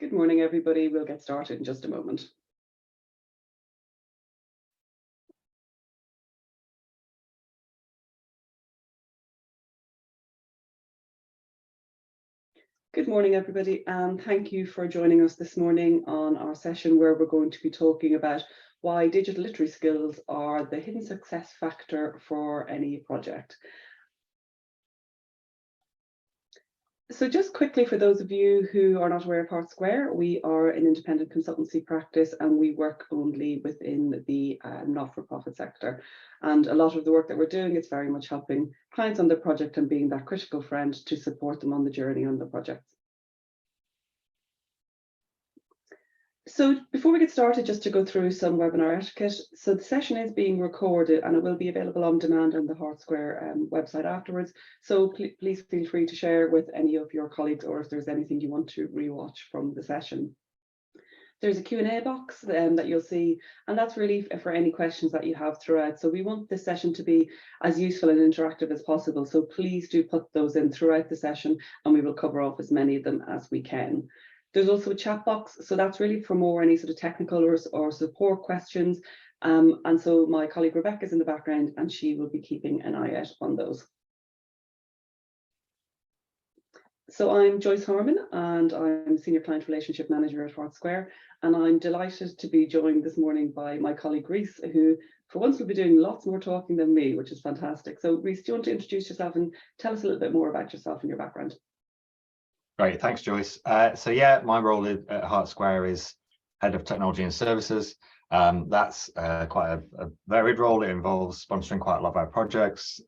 Good morning, everybody. We'll get started in just a moment. Good morning, everybody, and thank you for joining us this morning on our session where we're going to be talking about why digital literacy skills are the hidden success factor for any project. So just quickly, for those of you who are not aware of Hart Square, we are an independent consultancy practice and we work only within the not-for-profit sector. And a lot of the work that we're doing is very much helping clients on their project and being that critical friend to support them on the journey on the projects. So before we get started, just to go through some webinar etiquette. So the session is being recorded and it will be available on demand on the Hart Square website afterwards. So please feel free to share with any of your colleagues or if there's anything you want to rewatch from the session. There's a Q&A box that you'll see, and that's really for any questions that you have throughout. So we want this session to be as useful and interactive as possible. So please do put those in throughout the session and we will cover off as many of them as we can. There's also a chat box, so that's really for more any sort of technical or support questions. And so my colleague Rebecca is in the background and she will be keeping an eye out on those. So I'm Joyce Harmon and I'm Senior Client Relationship Manager at Hart Square. And I'm delighted to be joined this morning by my colleague Reese, who for once will be doing lots more talking than me, which is fantastic. So Reese, do you want to introduce yourself and tell us a little bit more about yourself and your background? Great, thanks, Joyce. So yeah, my role at Hart Square is Head of Technology and Services. That's quite a varied role. It involves sponsoring quite a lot of our projects,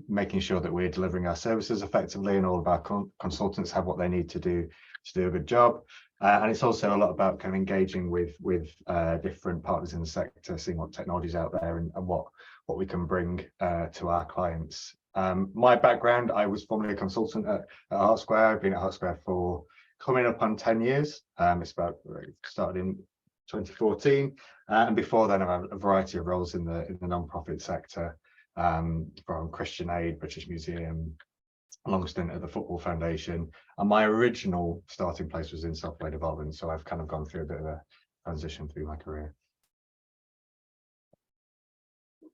making sure that we're delivering our services effectively and all of our consultants have what they need to do a good job. And it's also a lot about kind of engaging with different partners in the sector, seeing what technology's out there and what we can bring to our clients. My background, I was formerly a consultant at Hart Square. I've been at Hart Square for coming up on 10 years. It's started in 2014. And before then, I've had a variety of roles in the non-profit sector, from Christian Aid, British Museum, a long stint at the Football Foundation. And my original starting place was in software development. So I've kind of gone through a bit of a transition through my career.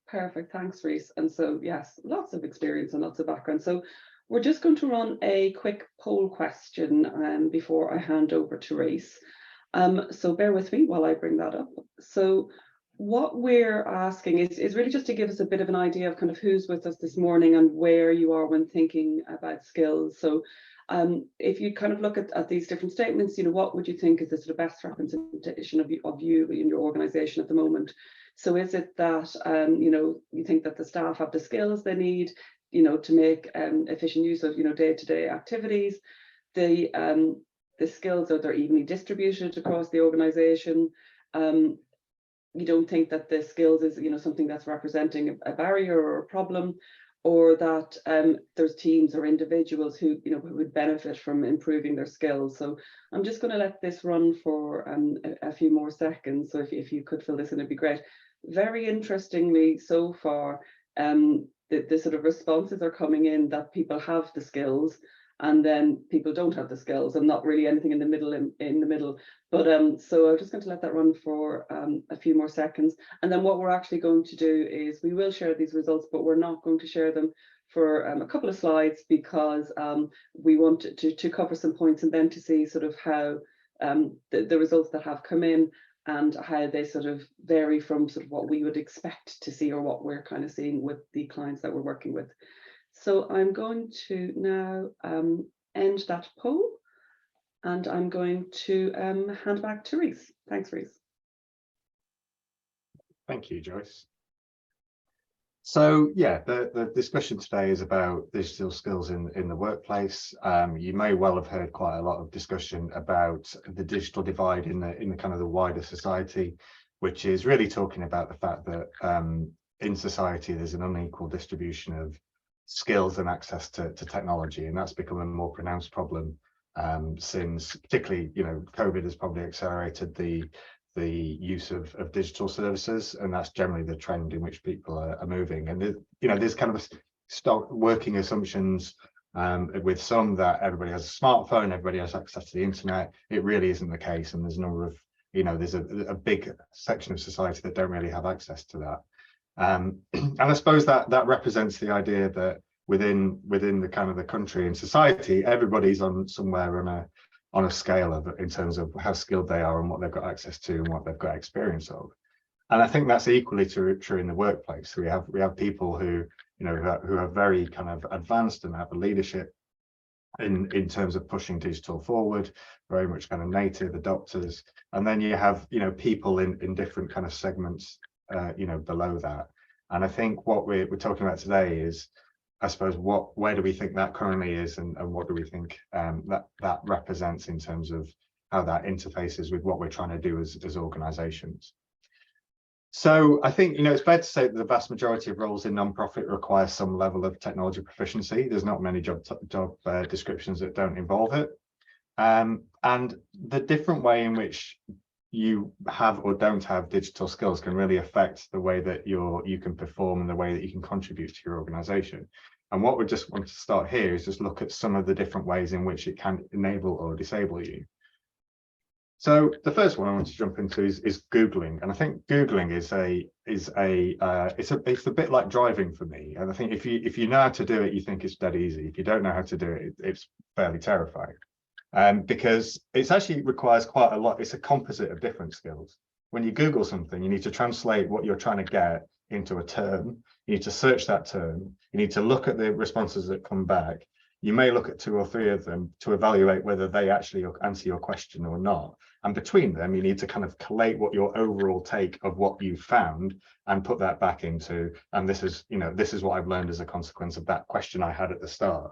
Perfect, thanks Reese. And so yes, lots of experience and lots of background. So we're just going to run a quick poll question before I hand over to Reese. So bear with me while I bring that up. So what we're asking is really just to give us a bit of an idea of kind of who's with us this morning and where you are when thinking about skills. So if you kind of look at these different statements, you know, what would you think is the sort of best representation of you in your organization at the moment? So is it that, you know, you think that the staff have the skills they need, you know, to make efficient use of, you know, day-to-day activities? The skills are they're evenly distributed across the organization. You don't think that the skills is, you know, something that's representing a barrier or a problem, or that there's teams or individuals who, you know, who would benefit from improving their skills. So I'm just going to let this run for a few more seconds. So if you could fill this in, it'd be great. Very interestingly, so far, the sort of responses are coming in that people have the skills and then people don't have the skills and not really anything in the middle. But so I'm just going to let that run for a few more seconds. And then what we're actually going to do is we will share these results, but we're not going to share them for a couple of slides because we want to cover some points and then to see sort of how the results that have come in and how they sort of vary from sort of what we would expect to see or what we're kind of seeing with the clients that we're working with. So I'm going to now end that poll and I'm going to hand back to Reese. Thanks, Reese. Thank you, Joyce. So yeah, the discussion today is about digital skills in the workplace. You may well have heard quite a lot of discussion about the digital divide in the kind of the wider society, which is really talking about the fact that in society there's an unequal distribution of skills and access to technology, and that's become a more pronounced problem since particularly, you know, COVID has probably accelerated the use of digital services, and that's generally the trend in which people are moving. And you know, there's kind of stock working assumptions With some that everybody has a smartphone, everybody has access to the internet, it really isn't the case. And there's a number of, there's a big section of society that don't really have access to that. And I suppose that represents the idea that within the kind of the country and society, everybody's on somewhere on a scale of in terms of how skilled they are and what they've got access to and what they've got experience of. And I think that's equally true in the workplace. We have people who who are very kind of advanced and have a leadership in terms of pushing digital forward, very much kind of native adopters. And then you have people in different kind of segments below that. And I think what we're talking about today is, I suppose, where do we think that currently is, and what do we think that represents in terms of how that interfaces with what we're trying to do as organizations. So I think it's fair to say that the vast majority of roles in nonprofit require some level of technology proficiency. There's not many job descriptions that don't involve it, and the different way in which you have or don't have digital skills can really affect the way that you can perform and the way that you can contribute to your organization. And what we just want to start here is just look at some of the different ways in which it can enable or disable you. So the first one I want to jump into is Googling, and I think Googling it's a bit like driving for me. And I think if you know how to do it, you think it's dead easy. If you don't know how to do it, it's fairly terrifying. Because it actually requires quite a lot. It's a composite of different skills. When you Google something, you need to translate what you're trying to get into a term. You need to search that term. You need to look at the responses that come back. You may look at 2 or 3 of them to evaluate whether they actually answer your question or not. And between them, you need to kind of collate what your overall take of what you found and put that back into, and this is what I've learned as a consequence of that question I had at the start.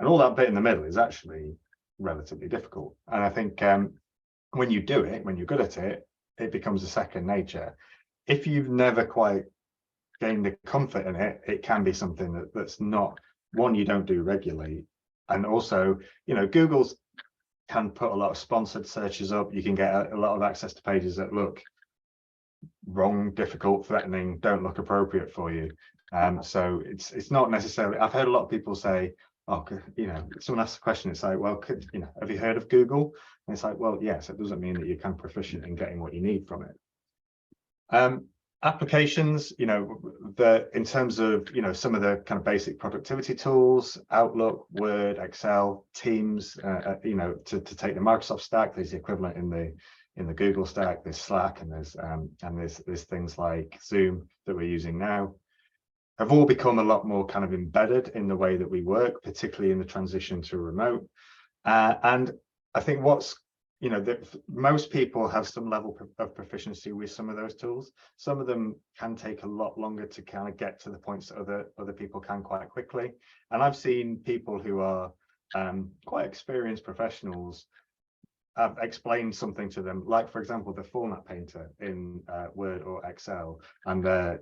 And all that bit in the middle is actually relatively difficult. And I think when you do it, when you're good at it, it becomes a second nature. If you've never quite gained the comfort in it, it can be something that's not one you don't do regularly. And also, Google's can put a lot of sponsored searches up. You can get a lot of access to pages that look wrong, difficult, threatening, don't look appropriate for you. So it's not necessarily. I've heard a lot of people say, oh, someone asks a question, it's like, well, have you heard of Google? And it's like, well, yes, it doesn't mean that you're kind of proficient in getting what you need from it. Applications, in terms of some of the kind of basic productivity tools, Outlook, Word, Excel, Teams, to take the Microsoft stack, there's the equivalent in the Google stack. There's Slack, and there's things like Zoom that we're using now, have all become a lot more kind of embedded in the way that we work, particularly in the transition to remote. And I think most people have some level of proficiency with some of those tools. Some of them can take a lot longer to kind of get to the points that other people can quite quickly. And I've seen people who are quite experienced professionals have explained something to them, like, for example, the format painter in Word or Excel, and their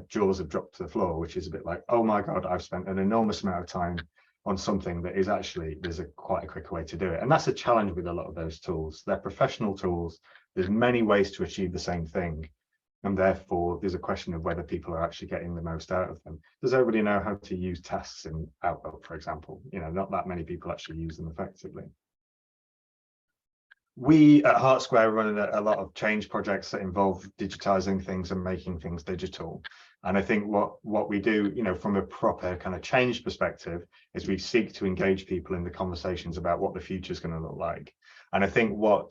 jaws have dropped to the floor, which is a bit like, oh my God, I've spent an enormous amount of time on something that is actually, there's quite a quicker way to do it. And that's a challenge with a lot of those tools. They're professional tools. There's many ways to achieve the same thing. And therefore, there's a question of whether people are actually getting the most out of them. Does everybody know how to use tasks in Outlook, for example? Not that many people actually use them effectively. We at Hart Square are running a lot of change projects that involve digitizing things and making things digital. And I think what we do, from a proper kind of change perspective, is we seek to engage people in the conversations about what the future is going to look like. And I think what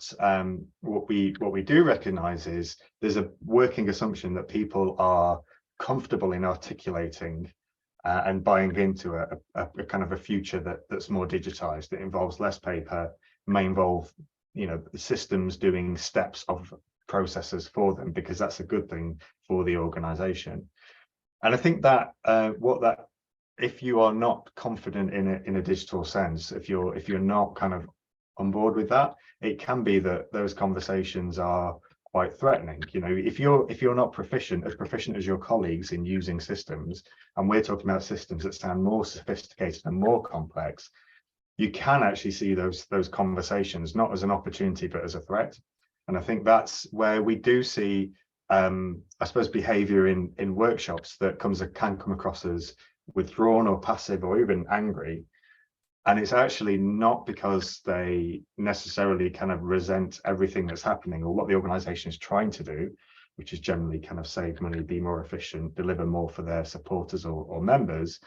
we do recognize is there's a working assumption that people are comfortable in articulating and buying into a kind of a future that's more digitized, that involves less paper, may involve the systems doing steps of processes for them, because that's a good thing for the organization. And I think that if you are not confident in a digital sense, if you're not kind of on board with that, it can be that those conversations are quite threatening. If you're not proficient as your colleagues in using systems, and we're talking about systems that sound more sophisticated and more complex, you can actually see those conversations not as an opportunity but as a threat. And I think that's where we do see I suppose behavior in workshops that can come across as withdrawn or passive or even angry, And it's actually not because they necessarily kind of resent everything that's happening or what the organization is trying to do, which is generally kind of save money, be more efficient, deliver more for their supporters or members.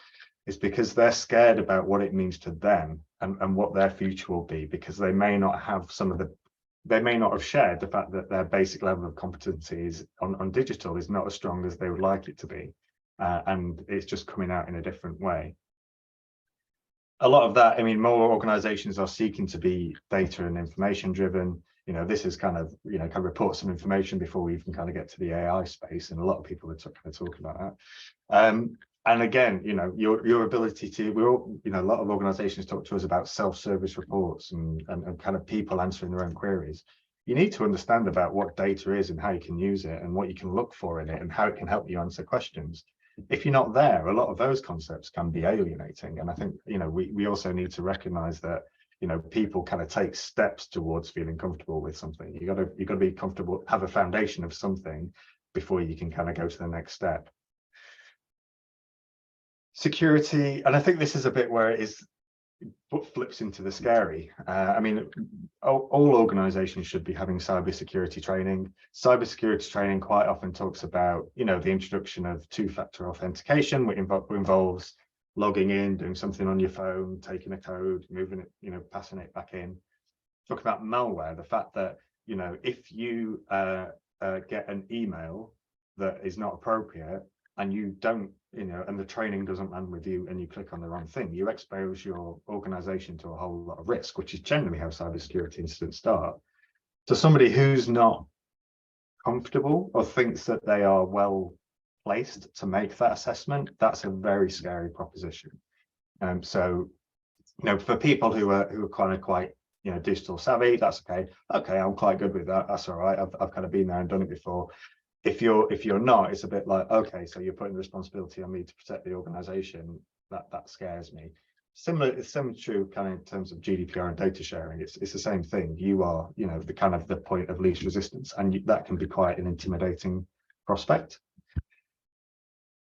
It's because they're scared about what it means to them and what their future will be, because they may not have they may not have shared the fact that their basic level of competency is on digital is not as strong as they would like it to be. And it's just coming out in a different way. A lot of that, I mean, more organizations are seeking to be data and information driven. You know, this is kind of report some information before we even kind of get to the AI space. And a lot of people are kind of talking about that. And again, you know, your ability to, a lot of organizations talk to us about self-service reports and kind of people answering their own queries. You need to understand about what data is and how you can use it and what you can look for in it and how it can help you answer questions. If you're not there, a lot of those concepts can be alienating. And I think, you know, we also need to recognize that, you know, people kind of take steps towards feeling comfortable with something. You got to be comfortable, have a foundation of something before you can kind of go to the next step. Security, and I think this is a bit where it is what flips into the scary. I mean, all organizations should be having cybersecurity training. Cybersecurity training quite often talks about, you know, the introduction of two-factor authentication, which involves logging in, doing something on your phone, taking a code, moving it, you know, passing it back in. Talk about malware, the fact that, you know, if you get an email that is not appropriate and you don't, you know, and the training doesn't land with you and you click on the wrong thing, you expose your organization to a whole lot of risk, which is generally how cybersecurity incidents start. So somebody who's not comfortable or thinks that they are well placed to make that assessment, that's a very scary proposition. So, you know, for people who are kind of quite, you know, digital savvy, that's okay, I'm quite good with that, that's all right, I've kind of been there and done it before. If you're not, it's a bit like, okay, so you're putting the responsibility on me to protect the organization. That scares me. It's similar true kind of in terms of GDPR and data sharing. It's the same thing. You are, you know, the kind of the point of least resistance, and that can be quite an intimidating prospect.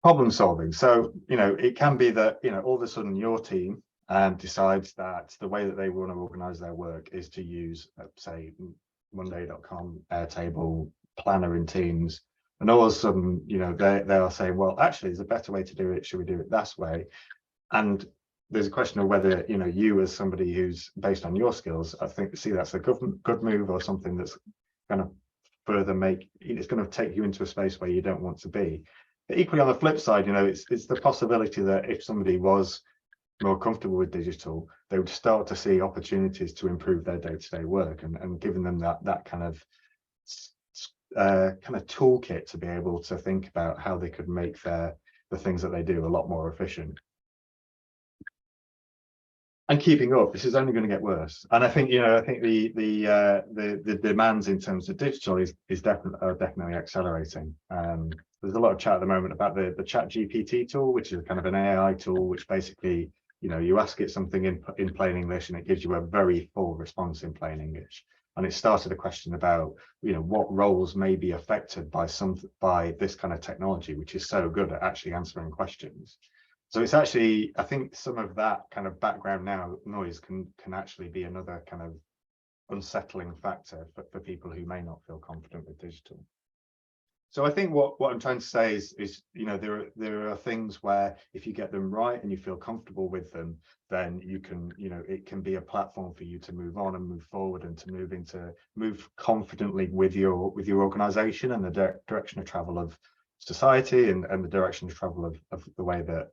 Problem solving. So, you know, it can be that, you know, all of a sudden your team decides that the way that they want to organize their work is to use, say, Monday.com, Airtable, Planner in Teams, and all of a sudden, you know, they are saying, well, actually, there's a better way to do it. Should we do it that way? And there's a question of whether, you know, you as somebody who's based on your skills, I think, see that's a good move or something that's going to further it's going to take you into a space where you don't want to be. But equally, on the flip side, you know, it's the possibility that if somebody was more comfortable with digital, they would start to see opportunities to improve their day-to-day work and giving them that kind of toolkit to be able to think about how they could make the things that they do a lot more efficient. And keeping up, this is only going to get worse. And I think, you know, the demands in terms of digital is definitely accelerating. There's a lot of chat at the moment about the Chat GPT tool, which is kind of an AI tool, which basically, you know, you ask it something in plain English and it gives you a very full response in plain English. And it started a question about, you know, what roles may be affected by this kind of technology, which is so good at actually answering questions. So it's actually, I think some of that kind of background noise can actually be another kind of unsettling factor for people who may not feel confident with digital. So I think what I'm trying to say is, you know, there are things where if you get them right and you feel comfortable with them, then you can, you know, it can be a platform for you to move on and move forward and to move confidently with your organization and the direction of travel of society and the direction of travel of the way that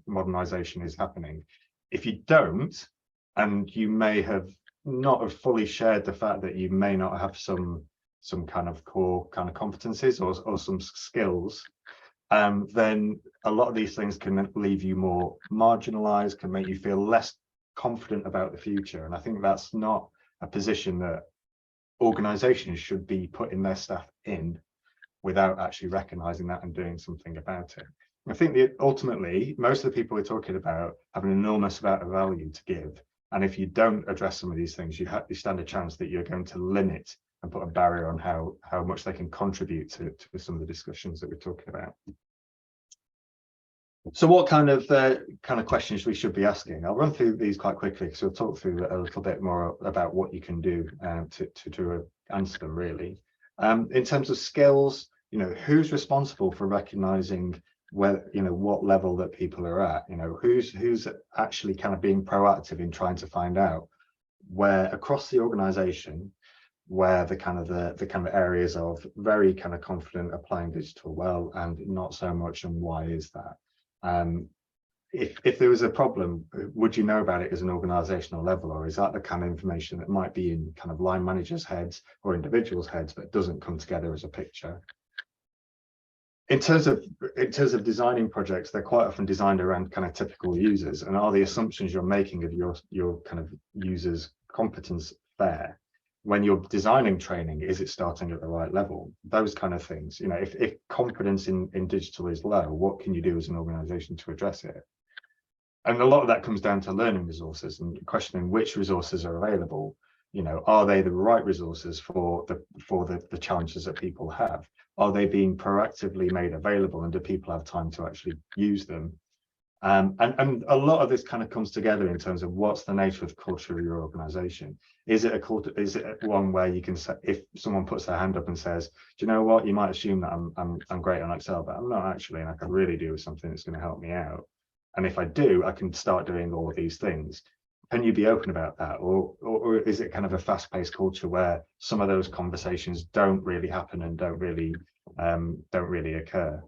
modernization is happening. If you don't, and you may have not have fully shared the fact that you may not have some kind of core kind of competencies or some skills, then a lot of these things can leave you more marginalized, can make you feel less confident about the future. And I think that's not a position that organizations should be putting their staff in without actually recognizing that and doing something about it. I think that ultimately, most of the people we're talking about have an enormous amount of value to give. And if you don't address some of these things, you stand a chance that you're going to limit and put a barrier on how much they can contribute to some of the discussions that we're talking about. So what kind of questions we should be asking? I'll run through these quite quickly because we'll talk through a little bit more about what you can do to answer them really. In terms of skills, who's responsible for recognizing where, what level that people are at, who's actually kind of being proactive in trying to find out where across the organization where the kind of areas of very kind of confident applying digital well and not so much, and why is that? If there was a problem, would you know about it as an organizational level, or is that the kind of information that might be in kind of line managers' heads or individuals' heads but doesn't come together as a picture? In terms of designing projects, they're quite often designed around kind of typical users, and are the assumptions you're making of your kind of users' competence fair? When you're designing training, is it starting at the right level? Those kind of things. If confidence in digital is low, what can you do as an organization to address it? And a lot of that comes down to learning resources and questioning which resources are available. Are they the right resources for the challenges that people have? Are they being proactively made available, and do people have time to actually use them? And a lot of this kind of comes together in terms of what's the nature of the culture of your organization. Is it a culture? Is it one where you can say, if someone puts their hand up and says, do you know what, you might assume that I'm great on Excel, but I'm not actually, and I could really do with something that's going to help me out. And if I do, I can start doing all of these things. Can you be open about that? Or is it kind of a fast-paced culture where some of those conversations don't really happen and don't really occur?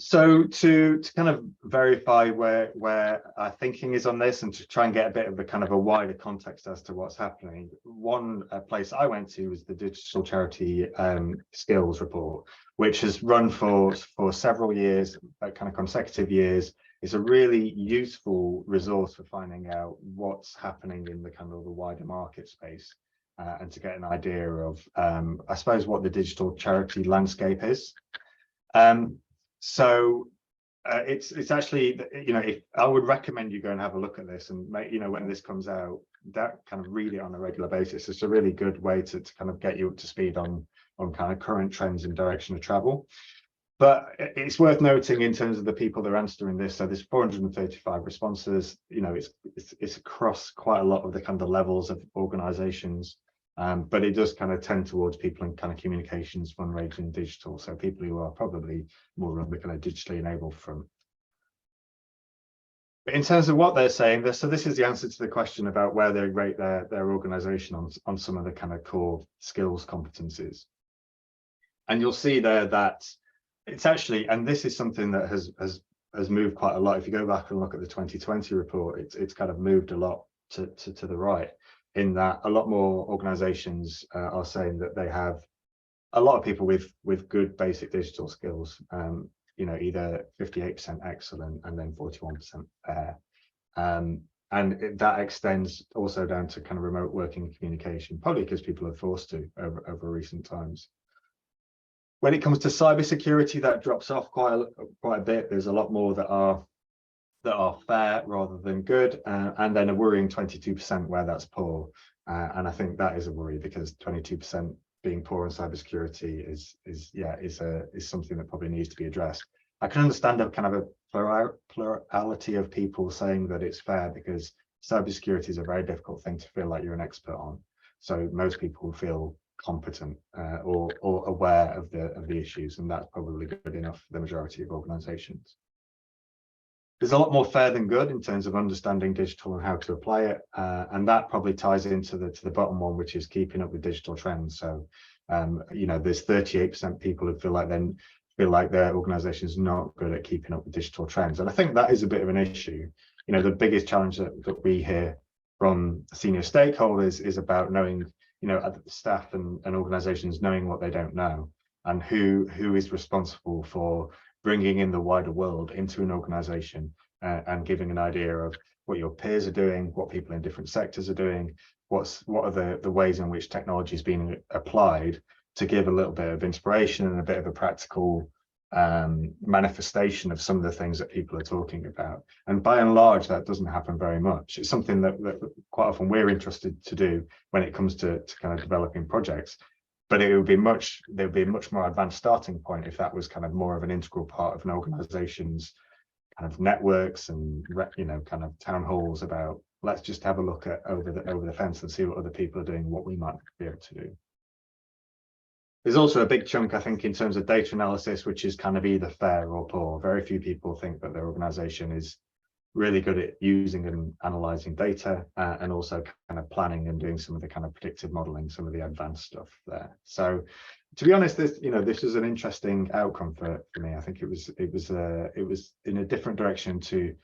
So to kind of verify where our thinking is on this, and to try and get a bit of a kind of a wider context as to what's happening, one place I went to was the Digital Charity Skills Report, which has run for several years, kind of consecutive years. It's a really useful resource for finding out what's happening in the kind of the wider market space, and to get an idea of, I suppose, what the digital charity landscape is. So it's actually, if I would recommend you go and have a look at this, and when this comes out, that kind of read it on a regular basis. It's a really good way to kind of get you up to speed on kind of current trends and direction of travel. But it's worth noting in terms of the people that are answering this. So there's 435 responses. It's across quite a lot of the kind of levels of organizations. But it does kind of tend towards people in kind of communications, fundraising, digital. So people who are probably more on the kind of digitally enabled front. But in terms of what they're saying, so this is the answer to the question about where they rate their organization on some of the kind of core skills competencies. And you'll see there that it's actually, and this is something that has moved quite a lot. If you go back and look at the 2020 report, it's kind of moved a lot to the right, in that a lot more organizations are saying that they have a lot of people with good basic digital skills, either 58% excellent and then 41% fair. And that extends also down to kind of remote working and communication, probably because people are forced to over recent times. When it comes to cybersecurity, that drops off quite a bit. There's a lot more that are fair rather than good, and then a worrying 22% where that's poor. And I think that is a worry, because 22% being poor in cybersecurity is something that probably needs to be addressed. I can understand a kind of a plurality of people saying that it's fair, because cybersecurity is a very difficult thing to feel like you're an expert on. So most people feel competent or aware of the issues, and that's probably good enough for the majority of organizations. There's a lot more fair than good in terms of understanding digital and how to apply it, and that probably ties into the bottom one, which is keeping up with digital trends. So there's 38% people who feel like their organization is not good at keeping up with digital trends, and I think that is a bit of an issue. The biggest challenge that we hear from senior stakeholders is about knowing, staff and organizations knowing what they don't know, and who is responsible for bringing in the wider world into an organization, and giving an idea of what your peers are doing, what people in different sectors are doing, what are the ways in which technology is being applied, to give a little bit of inspiration and a bit of a practical manifestation of some of the things that people are talking about. And by and large, that doesn't happen very much. It's something that quite often we're interested to do when it comes to kind of developing projects. but there'd be a much more advanced starting point if that was kind of more of an integral part of an organization's kind of networks and kind of town halls about, let's just have a look at over the fence and see what other people are doing, what we might be able to do. There's also a big chunk, I think, in terms of data analysis, which is kind of either fair or poor. Very few people think that their organization is really good at using and analyzing data, and also kind of planning and doing some of the kind of predictive modeling, some of the advanced stuff there. So to be honest, this is an interesting outcome for me. I think it was in a different direction to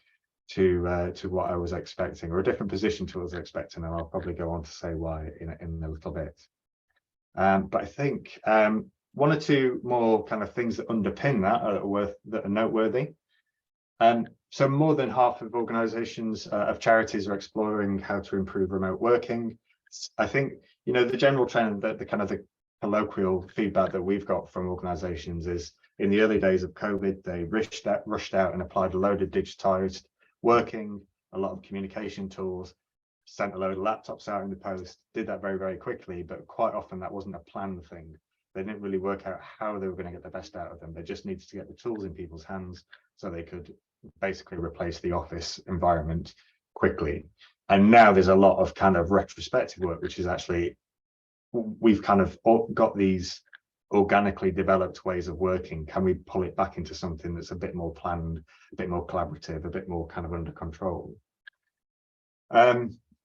what I was expecting, or a different position to what I was expecting, and I'll probably go on to say why in a little bit. But I think one or two more kind of things that underpin that are noteworthy. So more than half of organizations of charities are exploring how to improve remote working. I think the general trend, that the kind of the colloquial feedback that we've got from organizations is, in the early days of COVID, they rushed out and applied a load of digitized working, a lot of communication tools, sent a load of laptops out in the post, did that very, very quickly, but quite often that wasn't a planned thing. They didn't really work out how they were going to get the best out of them. They just needed to get the tools in people's hands so they could basically replace the office environment quickly. And now there's a lot of kind of retrospective work, which is actually, we've kind of got these organically developed ways of working. Can we pull it back into something that's a bit more planned, a bit more collaborative, a bit more kind of under control?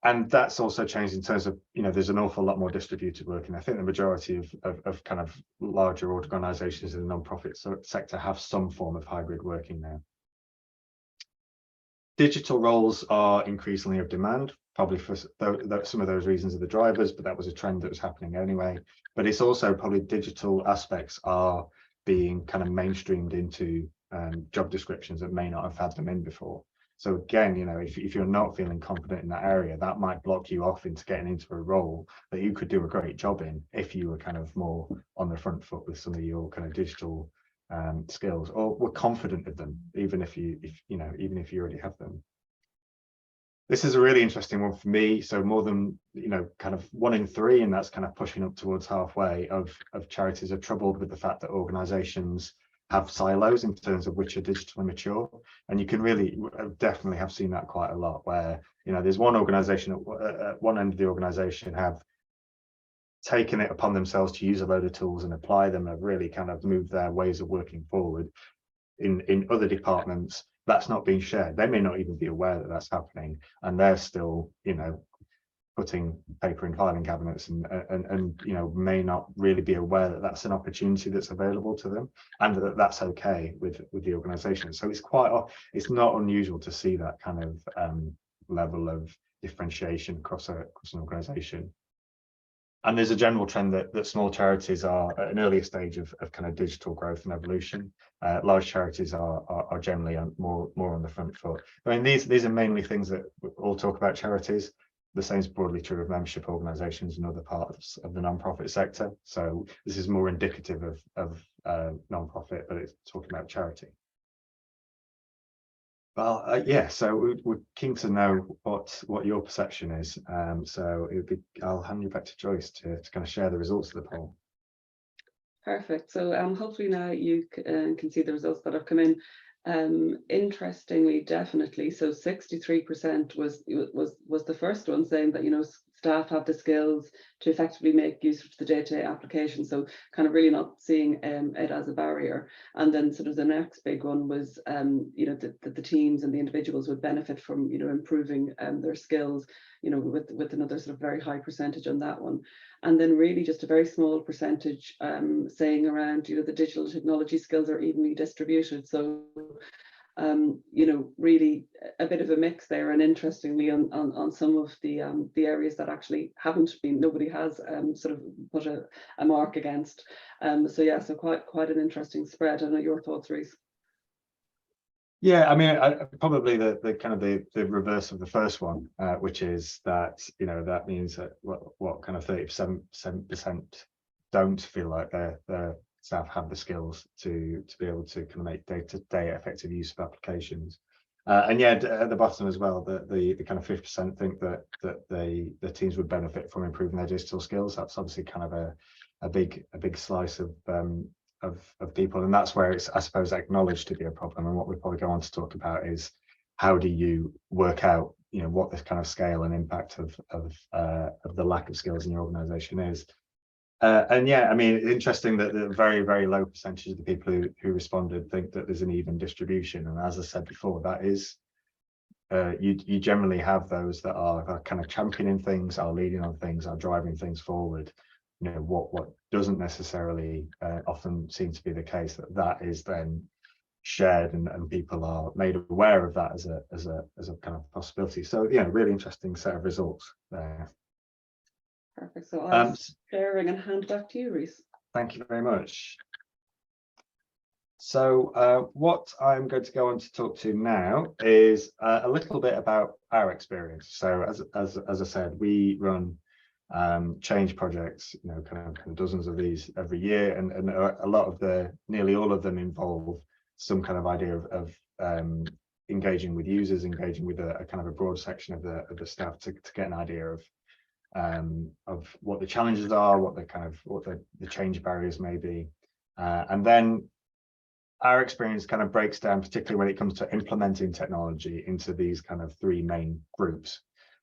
And that's also changed in terms of, there's an awful lot more distributed working. I think the majority of kind of larger organizations in the non-profit sector have some form of hybrid working now. Digital roles are increasingly of demand, probably for some of those reasons are the drivers, but that was a trend that was happening anyway. But it's also probably digital aspects are being kind of mainstreamed into job descriptions that may not have had them in before. So again, if you're not feeling confident in that area, that might block you off into getting into a role that you could do a great job in if you were kind of more on the front foot with some of your kind of digital skills, or were confident of them, even if you already have them. This is a really interesting one for me. So more than kind of 1 in 3, and that's kind of pushing up towards halfway of charities are troubled with the fact that organizations have silos in terms of which are digitally mature. And you can really definitely have seen that quite a lot, where there's one organization at one end of the organization have taken it upon themselves to use a load of tools and apply them, have really kind of moved their ways of working forward. In other departments, that's not being shared. They may not even be aware that that's happening, and they're still putting paper in filing cabinets and may not really be aware that that's an opportunity that's available to them, and that that's okay with the organization. So it's not unusual to see that kind of level of differentiation across an organization. And there's a general trend that small charities are at an earlier stage of kind of digital growth and evolution. Large charities are generally more on the front foot. I mean, these are mainly things that all talk about charities. The same is broadly true of membership organisations and other parts of the non-profit sector. So this is more indicative of non-profit, but it's talking about charity. Well, yeah, so we're keen to know what your perception is. So I'll hand you back to Joyce to kind of share the results of the poll. Perfect. So hopefully now you can see the results that have come in. Interestingly, definitely, so 63% was the first one saying that staff have the skills to effectively make use of the day-to-day application, so kind of really not seeing it as a barrier. And then sort of the next big one was the teams and the individuals would benefit from improving their skills, with another sort of very high percentage on that one. And then really just a very small percentage saying around the digital technology skills are evenly distributed. So really a bit of a mix there. And interestingly, on some of the areas that actually nobody has sort of put a mark against. So yeah, so quite an interesting spread. I know your thoughts, Rhys. Yeah, I mean, probably the kind of the reverse of the first one, which is that that means that what kind of 37% don't feel like their staff have the skills to be able to kind of make day-to-day effective use of applications. And yeah, at the bottom as well, the kind of 50% think that the teams would benefit from improving their digital skills. That's obviously kind of big slice of people, and that's where it's, I suppose, acknowledged to be a problem. And what we probably go on to talk about is how do you work out, you know, what this kind of scale and impact of the lack of skills in your organization is. And yeah, I mean, it's interesting that the very, very low percentage of the people who responded think that there's an even distribution. And as I said before, that is, you generally have those that are kind of championing things, are leading on things, are driving things forward. You know, what doesn't necessarily often seem to be the case, that is then shared and people are made aware of that as a kind of possibility. So yeah, really interesting set of results there. Perfect. So I'll sharing and hand back to you, Rhys. Thank you very much. So what I'm going to go on to talk to now is a little bit about our experience. So as I said, we run change projects, you know, kind of dozens of these every year, and a lot of nearly all of them involve some kind of idea of engaging with users, engaging with a kind of a broad section of the staff to get an idea of what the challenges are, what the change barriers may be, and then our experience kind of breaks down, particularly when it comes to implementing technology, into these kind of three main groups.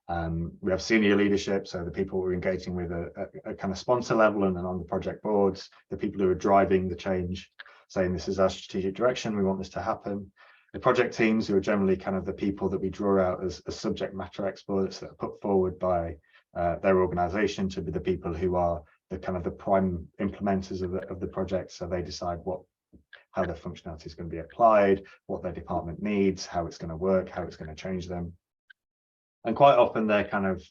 We have senior leadership, so the people we're engaging with a kind of sponsor level and then on the project boards, the people who are driving the change, saying this is our strategic direction, we want this to happen. The project teams, who are generally kind of the people that we draw out as subject matter experts that are put forward by their organization to be the people who are the kind of the prime implementers of the project. So they decide how their functionality is going to be applied, what their department needs, how it's going to work, how it's going to change them. And quite often they're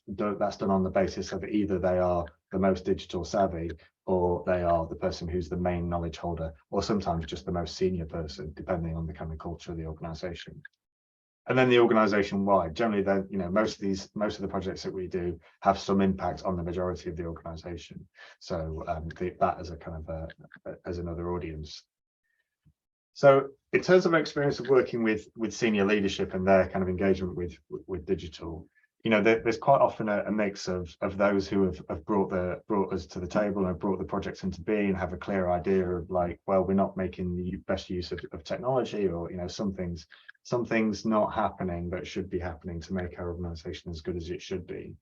that's done on the basis of either they are the most digital savvy, or they are the person who's the main knowledge holder, or sometimes just the most senior person, depending on the kind of culture of the organization. And then the organization wide, generally, then, you know, most of the projects that we do have some impact on the majority of the organization. So that as a kind of as another audience. So in terms of experience of working with senior leadership and their kind of engagement with digital, you know, there's quite often a mix of those who have brought us to the table and have brought the projects into being and have a clear idea of, like, well, we're not making the best use of technology, or, you know, some things not happening that should be happening to make our organization as good as it should be.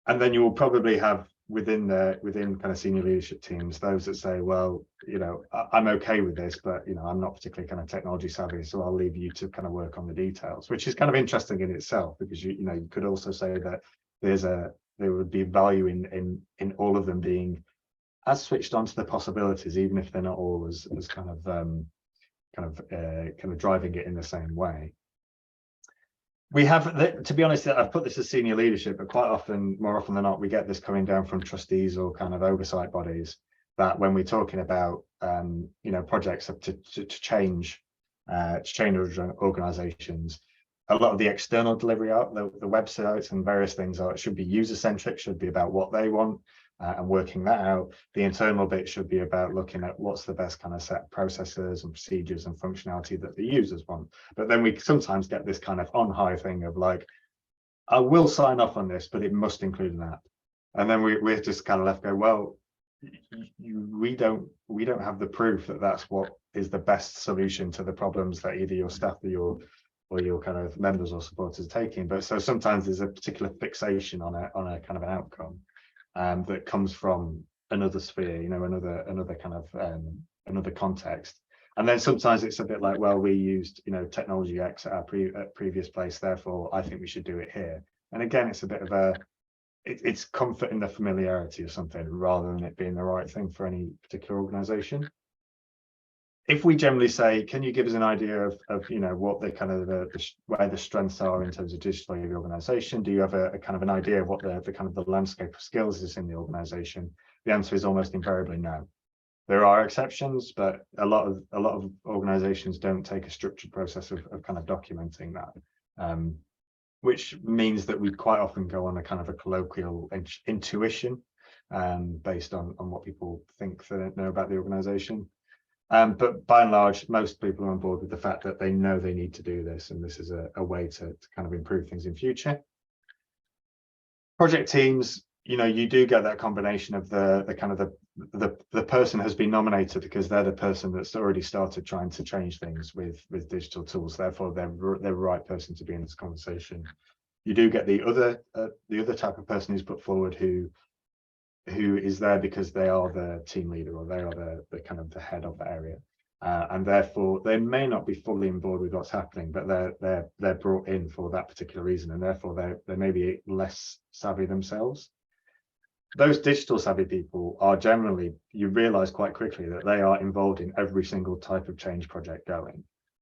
And then you will probably have within kind of senior leadership teams those that say, well, you know, I'm okay with this, but, you know, I'm not particularly kind of technology savvy, so I'll leave you to kind of work on the details, which is kind of interesting in itself, because you know, you could also say that there would be value in all of them being as switched on to the possibilities, even if they're not all as kind of driving it in the same way. We have, to be honest, I've put this as senior leadership, but quite often, more often than not, we get this coming down from trustees or kind of oversight bodies, that when we're talking about, you know, projects to change organizations, a lot of the external delivery out, the websites and various things should be user-centric, should be about what they want, and working that out. The internal bit should be about looking at what's the best kind of set of processes and procedures and functionality that the users want. But then we sometimes get this kind of on-high thing of, like, I will sign off on this, but it must include an app. And then we're just kind of left go, well, we don't have the proof that that's what is the best solution to the problems that either your staff or your kind of members or supporters are taking. But so sometimes there's a particular fixation on a kind of an outcome that comes from another sphere, you know, another kind of another context. And then sometimes it's a bit like, well, we used, you know, technology X at our previous place, therefore I think we should do it here. And again, it's a bit of it's comfort in the familiarity of something rather than it being the right thing for any particular organization. If we generally say, can you give us an idea of you know, what the kind of where the strengths are in terms of digital of the organization? Do you have a kind of an idea of what the kind of the landscape of skills is in the organization? The answer is almost invariably no. There are exceptions, but a lot of organizations don't take a structured process of kind of documenting that, which means that we quite often go on a kind of a colloquial intuition based on what people think they know about the organization. But by and large, most people are on board with the fact that they know they need to do this, and this is a way to kind of improve things in future. Project teams, you do get that combination of the kind of the person has been nominated because they're the person that's already started trying to change things with digital tools. Therefore, they're the right person to be in this conversation. You do get the other type of person who's put forward who is there because they are the team leader or they are the kind of the head of the area. And therefore they may not be fully on board with what's happening, but they're brought in for that particular reason, and therefore they may be less savvy themselves. Those digital savvy people are generally, you realize quite quickly that they are involved in every single type of change project going,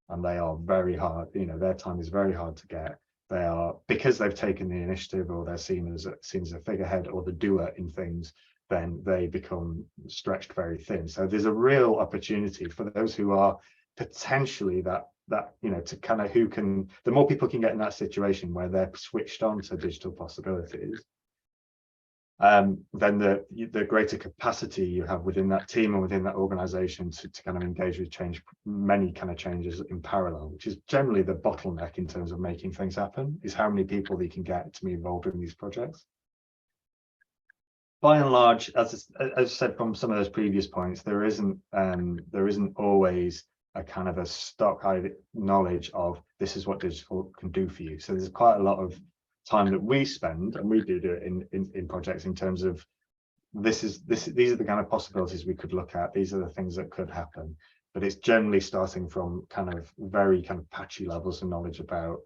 and they are very hard, their time is very hard to get. They are, because they've taken the initiative, or they're seen as a figurehead or the doer in things, then they become stretched very thin. So there's a real opportunity for those who are potentially that to kind of the more people can get in that situation where they're switched on to digital possibilities, then the greater capacity you have within that team and within that organization to kind of engage with change, many kind of changes in parallel, which is generally the bottleneck in terms of making things happen, is how many people you can get to be involved in these projects. By and large, as I said from some of those previous points, there isn't always a kind of a stock knowledge of this is what digital can do for you. So there's quite a lot of time that we spend, and we do it in projects, in terms of these are the kind of possibilities we could look at, these are the things that could happen, but it's generally starting from kind of very kind of patchy levels of knowledge about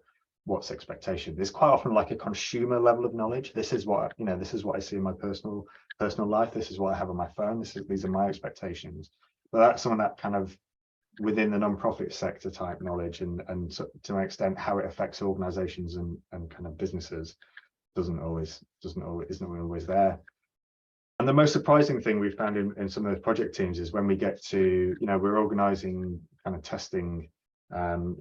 what's expectation. There's quite often like a consumer level of knowledge. This is what I see in my personal life, this is what I have on my phone, these are my expectations. But that's some of that kind of within the non-profit sector type knowledge, and to an extent how it affects organizations and kind of businesses isn't always there. And the most surprising thing we've found in some of those project teams is when we get to, we're organizing kind of testing and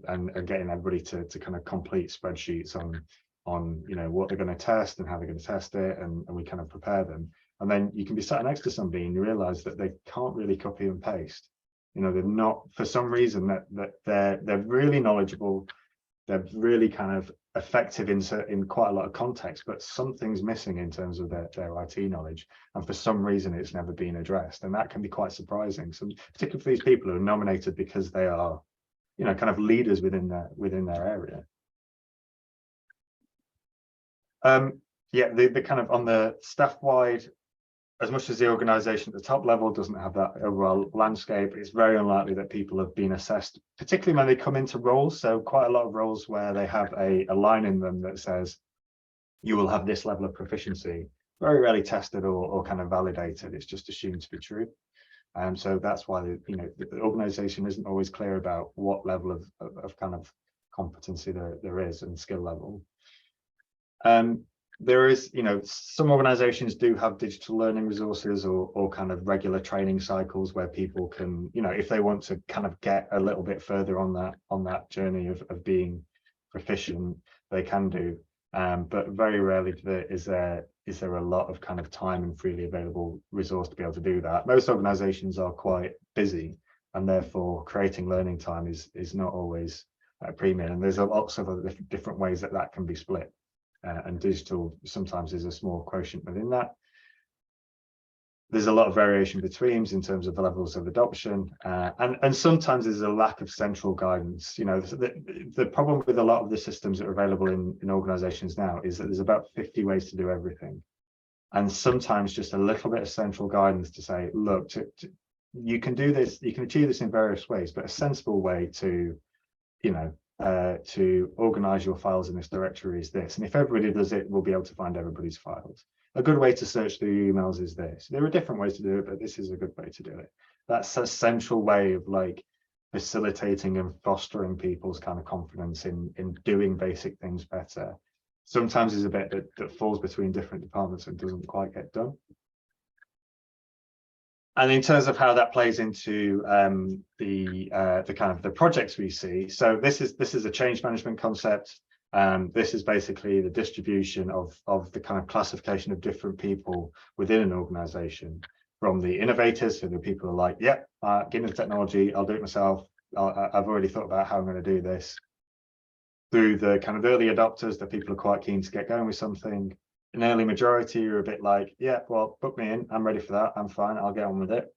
getting everybody to kind of complete spreadsheets on what they're going to test and how they're going to test it, and we kind of prepare them. And then you can be sat next to somebody and you realize that they can't really copy and paste. They're not, for some reason, that they're really knowledgeable, they're really kind of effective in quite a lot of context, but something's missing in terms of their IT knowledge, and for some reason it's never been addressed, and that can be quite surprising. So particularly for these people who are nominated because they are kind of leaders within their area. The kind of on the staff wide, as much as the organization at the top level doesn't have that overall landscape, it's very unlikely that people have been assessed, particularly when they come into roles. So quite a lot of roles where they have a line in them that says you will have this level of proficiency, very rarely tested or kind of validated. It's just assumed to be true. So that's why the organization isn't always clear about what level of kind of competency there is and skill level. There is, some organizations do have digital learning resources or kind of regular training cycles where people can, if they want to kind of get a little bit further on that journey of being proficient, they can do. But very rarely is there a lot of kind of time and freely available resource to be able to do that. Most organizations are quite busy, and therefore creating learning time is not always a premium. And there's lots of other different ways that can be split. And digital sometimes is a small quotient within that. There's a lot of variation between in terms of the levels of adoption, and sometimes there's a lack of central guidance. The problem with a lot of the systems that are available in organizations now is that there's about 50 ways to do everything, and sometimes just a little bit of central guidance to say, look, you can do this, you can achieve this in various ways, but a sensible way to organize your files in this directory is this, and if everybody does it, we'll be able to find everybody's files. A good way to search through emails is this. There are different ways to do it, but this is a good way to do it. That's a central way of like facilitating and fostering people's kind of confidence in doing basic things better. Sometimes there's a bit that falls between different departments and doesn't quite get done. And in terms of how that plays into the kind of the projects we see, so this is a change management concept. This is basically the distribution of the kind of classification of different people within an organization, from the innovators, so the people who are like, yep, give me the technology, I'll do it myself, I've already thought about how I'm going to do this, through the kind of early adopters, the people who are quite keen to get going with something, An early majority, you're a bit like, yeah, well, book me in, I'm ready for that, I'm fine, I'll get on with it.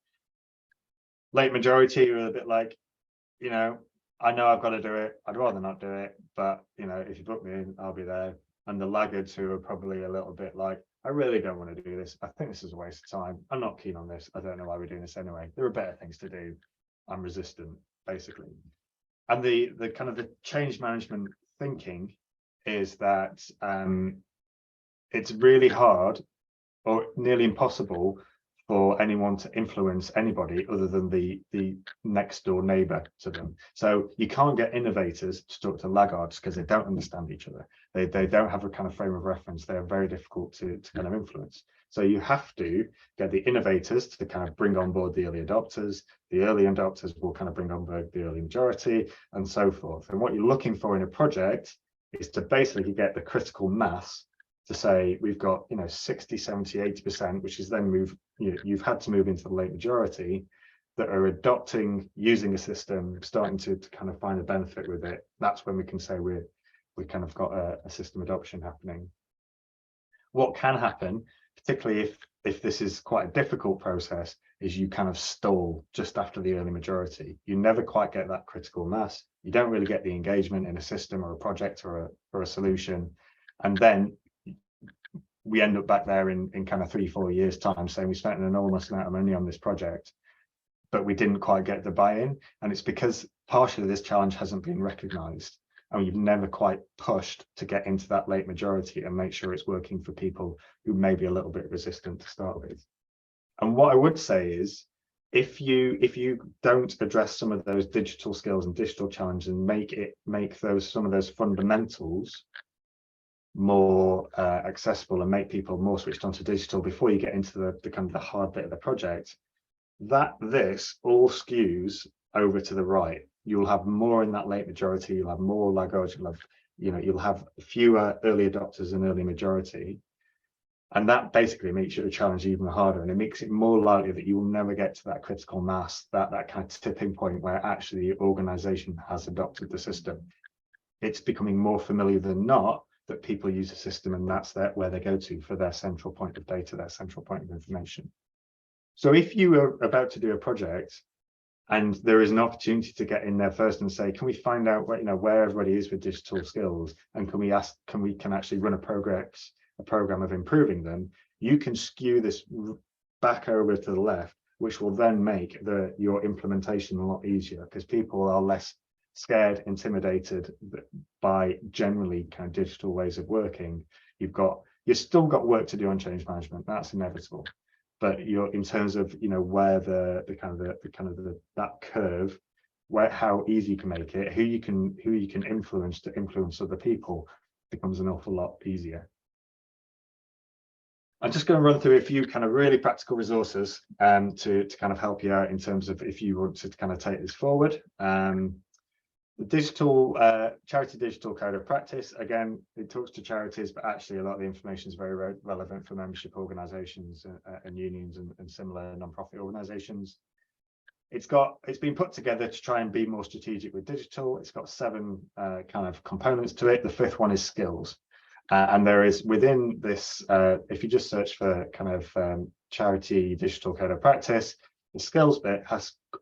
Late majority, you're a bit like, you know, I know I've got to do it, I'd rather not do it, but you know, if you book me in, I'll be there. And the laggards who are probably a little bit like, I really don't want to do this, I think this is a waste of time, I'm not keen on this, I don't know why we're doing this anyway, there are better things to do, I'm resistant, basically. And the kind of the change management thinking is that it's really hard or nearly impossible for anyone to influence anybody other than the next door neighbor to them. So you can't get innovators to talk to laggards because they don't understand each other. They don't have a kind of frame of reference. They are very difficult to kind of influence. So you have to get the innovators to kind of bring on board the early adopters. The early adopters will kind of bring on board the early majority and so forth. And what you're looking for in a project is to basically get the critical mass to say we've got 60, 70, 80%, which is then you've had to move into the late majority that are adopting, using a system, starting to kind of find a benefit with it. That's when we can say we kind of got a system adoption happening. What can happen, particularly if this is quite a difficult process, is you kind of stall just after the early majority. You never quite get that critical mass. You don't really get the engagement in a system or a project or a solution. And then we end up back there in kind of 3-4 years time saying we spent an enormous amount of money on this project, but we didn't quite get the buy-in. And it's because partially this challenge hasn't been recognized, and you've never quite pushed to get into that late majority and make sure it's working for people who may be a little bit resistant to start with. And what I would say is, if you don't address some of those digital skills and digital challenges and make some of those fundamentals more accessible and make people more switched onto digital before you get into the kind of the hard bit of the project, this all skews over to the right. You'll have more in that late majority, you'll have more laggards, you'll have fewer early adopters and early majority, and that basically makes your challenge even harder, and it makes it more likely that you will never get to that critical mass, that kind of tipping point where actually the organization has adopted the system. It's becoming more familiar than not that people use a system, and that's where they go to for their central point of data, their central point of information. So if you are about to do a project and there is an opportunity to get in there first and say, can we find out where everybody is with digital skills, and can we actually run a program of improving them, you can skew this back over to the left, which will then make your implementation a lot easier, because people are less scared, intimidated by generally kind of digital ways of working. You've still got work to do on change management, that's inevitable, but you're in terms of where that curve, how easy you can make it, who you can influence to influence other people, becomes an awful lot easier. I'm just going to run through a few kind of really practical resources to kind of help you out in terms of if you want to kind of take this forward. The digital charity digital code of practice, again, it talks to charities, but actually a lot of the information is very relevant for membership organizations and unions and similar non-profit organizations. It's been put together to try and be more strategic with digital. It's got 7 kind of components to it. The 5th one is skills. And there is within this, if you just search for kind of charity digital code of practice, the skills bit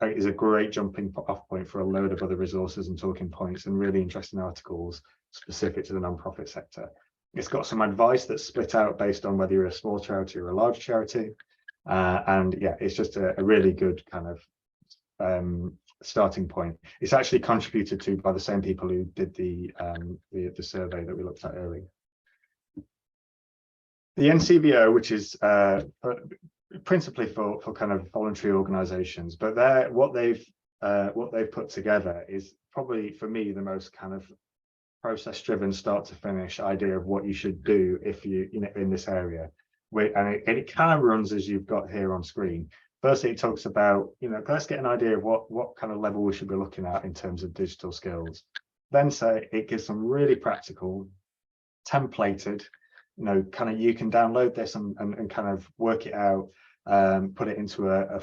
is a great jumping off point for a load of other resources and talking points and really interesting articles specific to the nonprofit sector. It's got some advice that's split out based on whether you're a small charity or a large charity. And yeah, it's just a really good kind of starting point. It's actually contributed to by the same people who did the survey that we looked at earlier. The NCBO, which is principally for kind of voluntary organizations, but what they've put together is probably for me the most kind of process driven start to finish idea of what you should do if you in this area, and it kind of runs as you've got here on screen. Firstly, it talks about let's get an idea of what kind of level we should be looking at in terms of digital skills. Then say it gives some really practical templated kind of, you can download this and kind of work it out, put it into a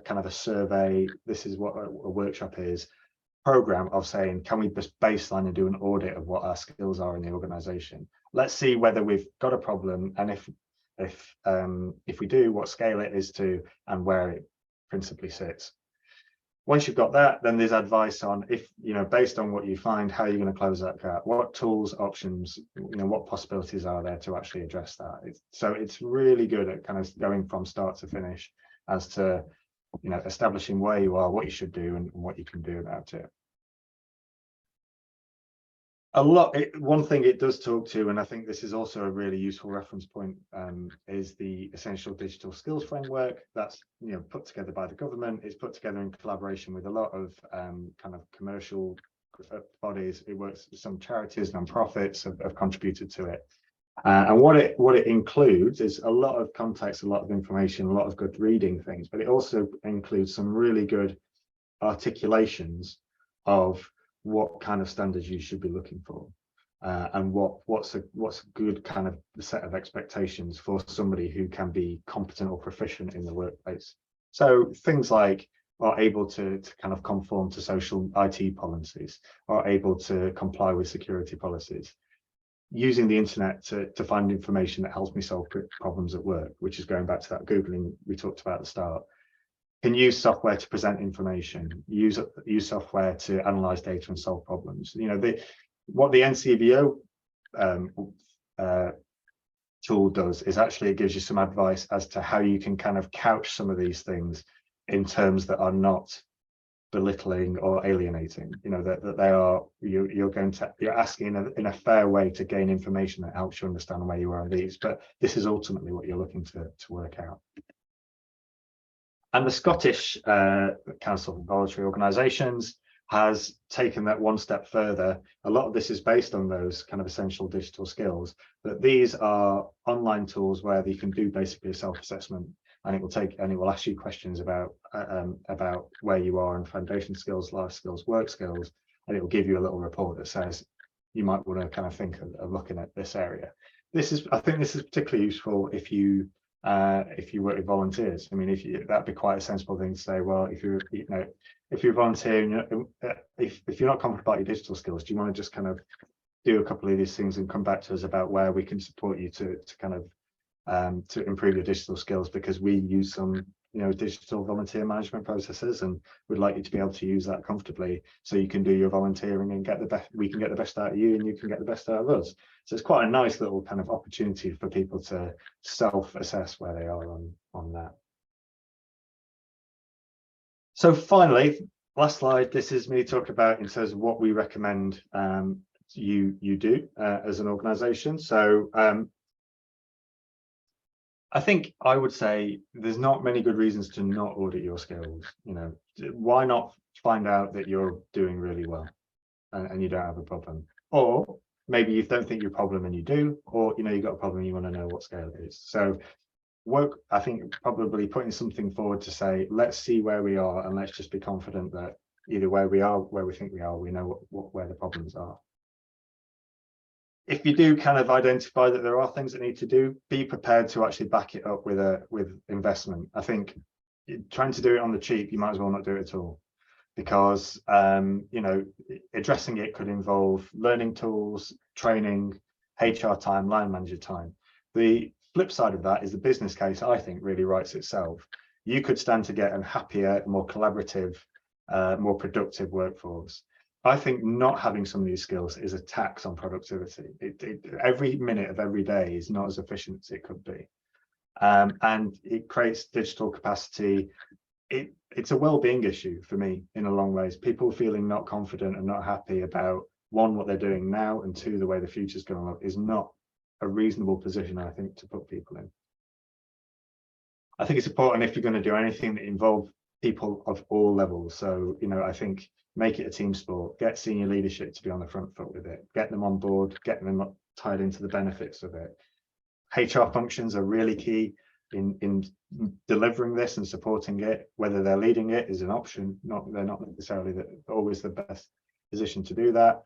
kind of a survey. This is what a workshop is. program of saying, can we just baseline and do an audit of what our skills are in the organization? Let's see whether we've got a problem, and if we do, what scale it is to and where it principally sits. Once you've got that, then there's advice on, if based on what you find, how you're going to close that gap, what tools, options, what possibilities are there to actually address that. So it's really good at kind of going from start to finish as to establishing where you are, what you should do, and what you can do about it. One thing it does talk to, and I think this is also a really useful reference point, is the Essential Digital Skills Framework. That's put together by the government. It's put together in collaboration with a lot of kind of commercial bodies. It works with some charities, non-profits have contributed to it. And what it includes is a lot of context, a lot of information, a lot of good reading things, but it also includes some really good articulations of what kind of standards you should be looking for, and what's a good kind of set of expectations for somebody who can be competent or proficient in the workplace. So things like are able to kind of conform to social IT policies, are able to comply with security policies, using the internet to find information that helps me solve problems at work, which is going back to that Googling we talked about at the start. Can use software to present information, use software to analyze data and solve problems. What the NCBO tool does is actually it gives you some advice as to how you can kind of couch some of these things in terms that are not belittling or alienating. That they are you're asking in a fair way to gain information that helps you understand where you are on these. But this is ultimately what you're looking to work out. And the Scottish Council of Voluntary Organisations has taken that one step further. A lot of this is based on those kind of essential digital skills, but these are online tools where you can do basically a self-assessment, and it will ask you questions about where you are in foundation skills, life skills, work skills, and it will give you a little report that says you might want to kind of think of looking at this area. I think this is particularly useful if you work with volunteers. I mean, that'd be quite a sensible thing to say. Well, if you're volunteering, if you're not confident about your digital skills, do you want to just kind of do a couple of these things and come back to us about where we can support you to kind of to improve your digital skills, because we use some digital volunteer management processes, and we'd like you to be able to use that comfortably so you can do your volunteering and we can get the best out of you and you can get the best out of us. So it's quite a nice little kind of opportunity for people to self-assess where they are on that. So finally, last slide, this is me talking about in terms of what we recommend you do as an organization. So I think I would say there's not many good reasons to not audit your skills. Why not find out that you're doing really well and you don't have a problem? Or maybe you don't think you're a problem and you do, or you've got a problem and you want to know what scale it is. So I think probably putting something forward to say, let's see where we are, and let's just be confident that either where we are, where we think we are, we know where the problems are. If you do kind of identify that there are things that need to do, be prepared to actually back it up with investment. I think trying to do it on the cheap, you might as well not do it at all, because addressing it could involve learning tools, training, HR time, line manager time. The flip side of that is the business case, I think, really writes itself. You could stand to get a happier, more collaborative, more productive workforce. I think not having some of these skills is a tax on productivity. Every minute of every day is not as efficient as it could be. And it creates digital capacity. It's a well-being issue for me in a long ways. People feeling not confident and not happy about, one, what they're doing now, and two, the way the future is going to look, is not a reasonable position, I think, to put people in. I think it's important if you're going to do anything that involves people of all levels. So, I think make it a team sport, get senior leadership to be on the front foot with it, get them on board, get them tied into the benefits of it. HR functions are really key in delivering this and supporting it. Whether they're leading it is an option, they're not necessarily always the best position to do that.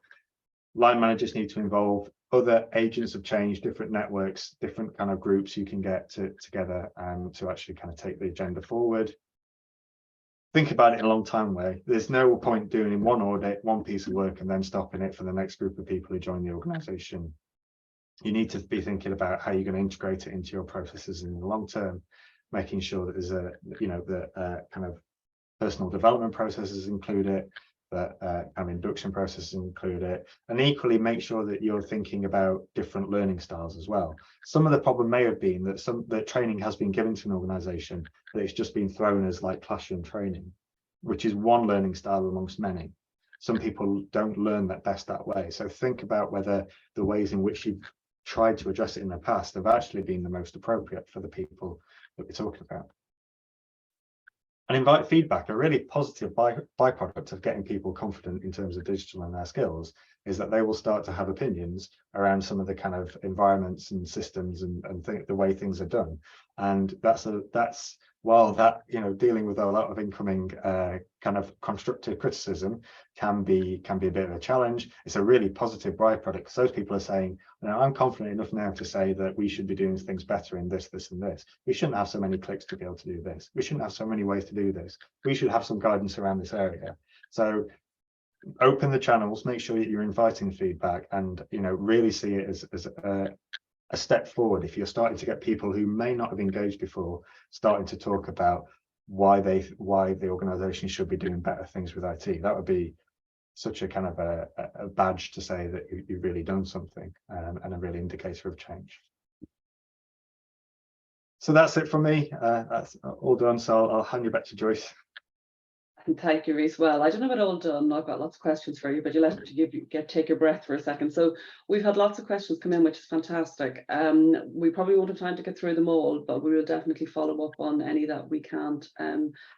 Line managers need to involve other agents of change, different networks, different kind of groups you can get together to actually kind of take the agenda forward. think about it in a long time way. There's no point doing in one audit, one piece of work, and then stopping it for the next group of people who join the organization. You need to be thinking about how you're going to integrate it into your processes in the long term, making sure that there's a, kind of personal development processes include it, that kind of induction processes include it, and equally make sure that you're thinking about different learning styles as well. Some of the problem may have been that training has been given to an organization, but it's just been thrown as like classroom training, which is one learning style amongst many. Some people don't learn that best that way. So think about whether the ways in which you've tried to address it in the past have actually been the most appropriate for the people that we're talking about. And invite feedback. A really positive byproduct of getting people confident in terms of digital and their skills is that they will start to have opinions around some of the kind of environments and systems and the way things are done. And that's while that, dealing with a lot of incoming kind of constructive criticism can be a bit of a challenge. It's a really positive byproduct because those people are saying, I'm confident enough now to say that we should be doing things better in this, this, and this. We shouldn't have so many clicks to be able to do this. We shouldn't have so many ways to do this. We should have some guidance around this area. So open the channels, make sure that you're inviting feedback, and really see it as a step forward. If you're starting to get people who may not have engaged before starting to talk about why the organization should be doing better things with IT, that would be such a kind of a badge to say that you've really done something, and a really indicator of change. So that's it from me. That's all done. So I'll hand you back to Joyce. And thank you, Rhys. Well, I don't have it all done. I've got lots of questions for you, but you'll have to take your breath for a second. So we've had lots of questions come in, which is fantastic. We probably won't have time to get through them all, but we will definitely follow up on any that we can't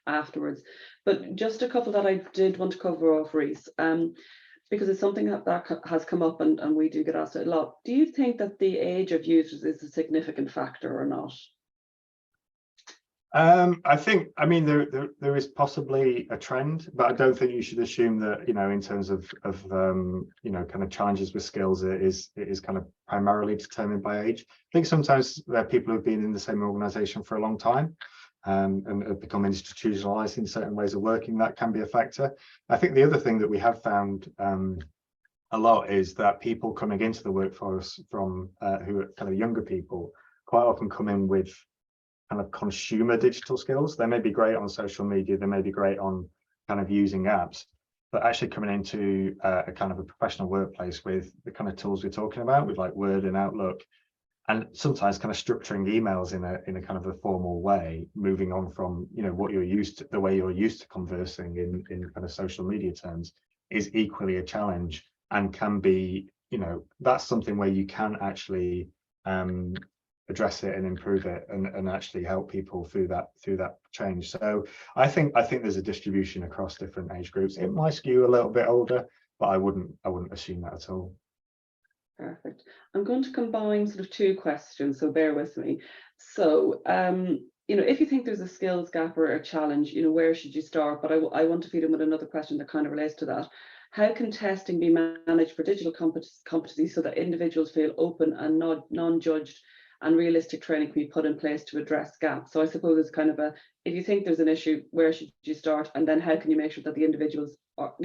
afterwards. But just a couple that I did want to cover off, Rhys, because it's something that has come up and we do get asked a lot. Do you think that the age of users is a significant factor or not? I mean, there is possibly a trend, but I don't think you should assume that, in terms of kind of challenges with skills, it is kind of primarily determined by age. I think sometimes there are people who've been in the same organization for a long time, and have become institutionalized in certain ways of working. That can be a factor. I think the other thing that we have found a lot is that people coming into the workforce from who are kind of younger people quite often come in with kind of consumer digital skills. They may be great on social media, they may be great on kind of using apps, but actually coming into a kind of a professional workplace with the kind of tools we're talking about, with like Word and Outlook, and sometimes kind of structuring emails in a kind of a formal way, moving on from what you're used to, the way you're used to conversing in kind of social media terms, is equally a challenge, and can be, that's something where you can actually address it and improve it and actually help people through that change. So I think there's a distribution across different age groups. It might skew a little bit older, but I wouldn't assume that at all. Perfect. I'm going to combine sort of two questions, so bear with me. So if you think there's a skills gap or a challenge, where should you start? But I want to feed in with another question that kind of relates to that. How can testing be managed for digital competencies so that individuals feel open and non-judged, and realistic training can be put in place to address gaps? So I suppose it's kind of if you think there's an issue, where should you start? And then how can you make sure that the individuals are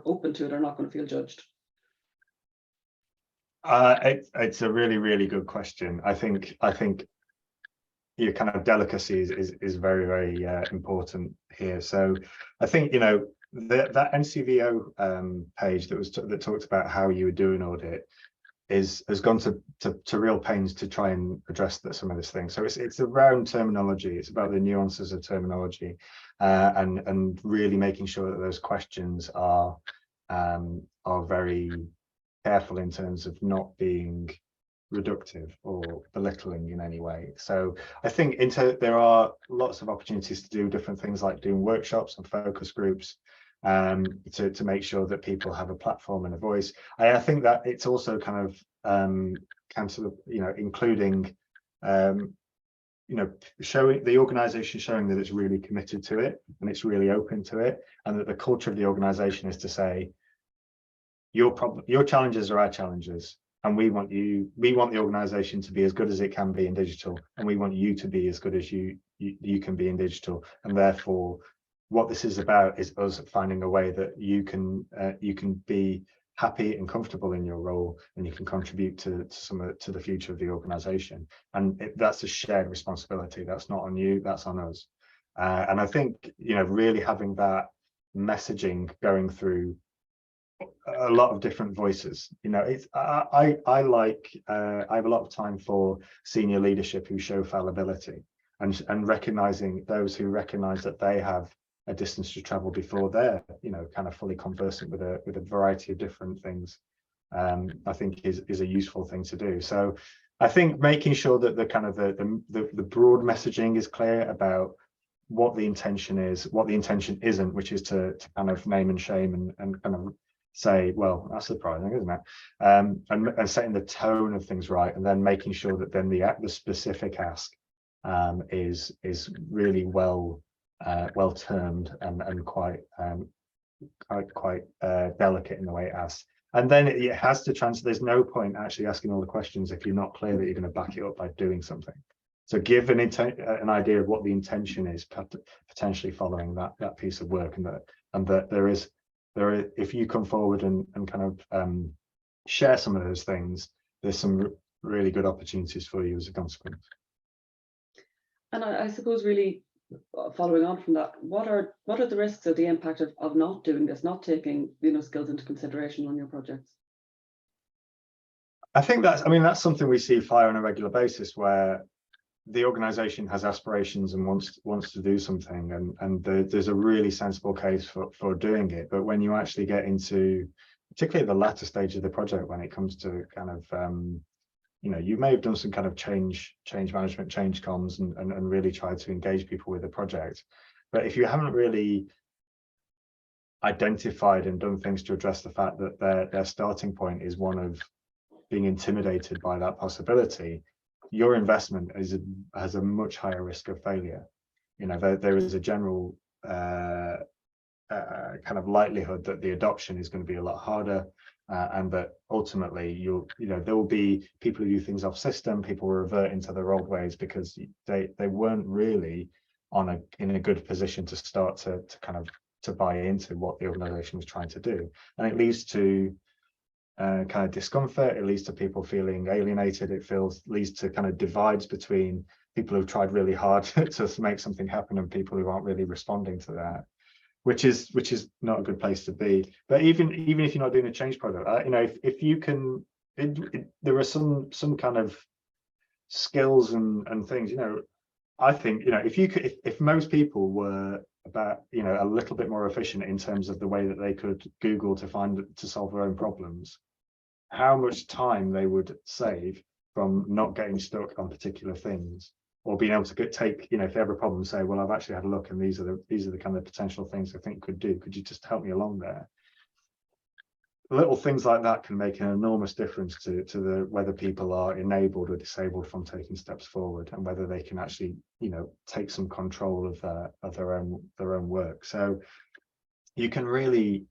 open to it, or not going to feel judged? It's a really, really good question. I think your kind of delicacy is very, very important here. So I think, that NCVO page that talked about how you would do an audit has gone to real pains to try and address some of this thing. So it's around terminology. It's about the nuances of terminology, and really making sure that those questions are very careful in terms of not being reductive or belittling in any way. So I think there are lots of opportunities to do different things, like doing workshops and focus groups, to make sure that people have a platform and a voice. I think that it's also kind of including showing the organization, showing that it's really committed to it and it's really open to it, and that the culture of the organization is to say, your challenges are our challenges, and we want the organization to be as good as it can be in digital, and we want you to be as good as you can be in digital, and therefore what this is about is us finding a way that you can be happy and comfortable in your role, and you can contribute to the future of the organization. And that's a shared responsibility. That's not on you, that's on us. And I think, really having that messaging going through a lot of different voices. It's I have a lot of time for senior leadership who show fallibility, and recognizing those who recognize that they have a distance to travel before they're kind of fully conversant with a variety of different things. I think is a useful thing to do. So I think making sure that the kind of the broad messaging is clear about what the intention is, what the intention isn't, which is to kind of name and shame and kind of say, well, that's surprising, isn't it? And setting the tone of things right, and then making sure that then the specific ask is really well termed and quite delicate in the way it asks. And then it has to transfer. There's no point actually asking all the questions if you're not clear that you're going to back it up by doing something. So give an idea of what the intention is, potentially following that piece of work, and that there is, if you come forward and kind of share some of those things, there's some really good opportunities for you as a consequence. And I suppose really following on from that, what are the risks or the impact of not doing this, not taking skills into consideration on your projects? I think that's something we see fire on a regular basis, where the organization has aspirations and wants to do something, and there's a really sensible case for doing it. But when you actually get into particularly the latter stage of the project, when it comes to kind of you may have done some kind of change management, change comms, and really tried to engage people with the project, but if you haven't really identified and done things to address the fact that their starting point is one of being intimidated by that possibility, your investment has a much higher risk of failure. There is a general kind of likelihood that the adoption is going to be a lot harder, and that ultimately there will be people who do things off system, people will revert into their old ways because they weren't really in a good position to start to buy into what the organization was trying to do. And it leads to kind of discomfort, it leads to people feeling alienated, leads to kind of divides between people who've tried really hard to make something happen and people who aren't really responding to that, which is not a good place to be. But even if you're not doing a change product, if you can, there are some kind of skills and things, I think, if most people were about a little bit more efficient in terms of the way that they could Google to solve their own problems, how much time they would save from not getting stuck on particular things, or being able to take, if they have a problem, say, well, I've actually had a look and these are the kind of potential things I think could do. Could you just help me along there? Little things like that can make an enormous difference to whether people are enabled or disabled from taking steps forward, and whether they can actually take some control of their own work. So you can really,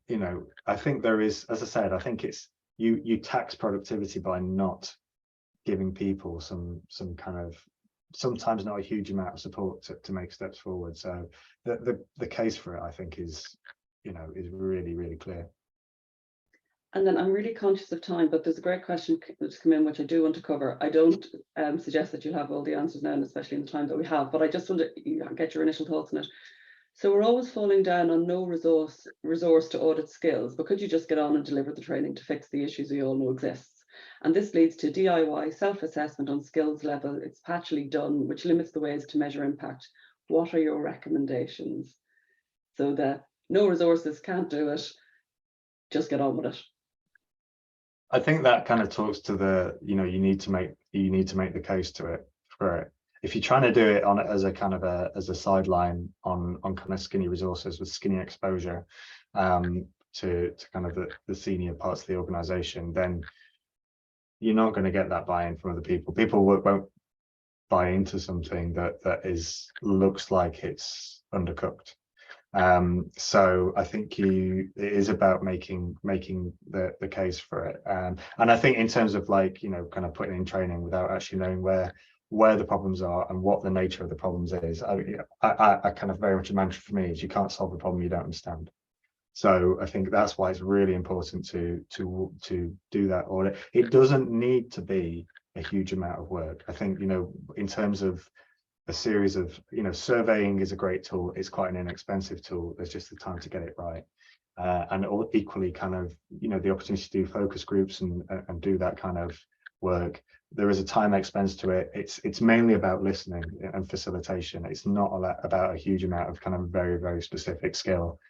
I think there is, as I said, I think it's you tax productivity by not giving people some kind of, sometimes not a huge amount of support to make steps forward. So the case for it, I think, is really, really clear. And then I'm really conscious of time, but there's a great question that's come in, which I do want to cover. I don't suggest that you'll have all the answers now, and especially in the time that we have, but I just want to get your initial thoughts on it. So we're always falling down on no resource to audit skills, but could you just get on and deliver the training to fix the issues we all know exists? And this leads to DIY self-assessment on skills level. It's patchily done, which limits the ways to measure impact. What are your recommendations? So the no resources, can't do it, just get on with it. I think that kind of talks to the, you need to make the case for it. If you're trying to do it as a kind of as a sideline on kind of skinny resources with skinny exposure to kind of the senior parts of the organization, then you're not going to get that buy-in from other people. People won't buy into something that looks like it's undercooked. So I think it is about making the case for it. And I think in terms of kind of putting in training without actually knowing where the problems are and what the nature of the problems is. I kind of very much a mantra for me is you can't solve a problem you don't understand. So I think that's why it's really important to do that audit. It doesn't need to be a huge amount of work. I think, you know, in terms of a series of, you know, surveying is a great tool. It's quite an inexpensive tool. There's just the time to get it right. And equally kind of, you know, the opportunity to do focus groups and do that kind of work. There is a time expense to it. It's mainly about listening and facilitation. It's not about a huge amount of kind of very, very specific skill.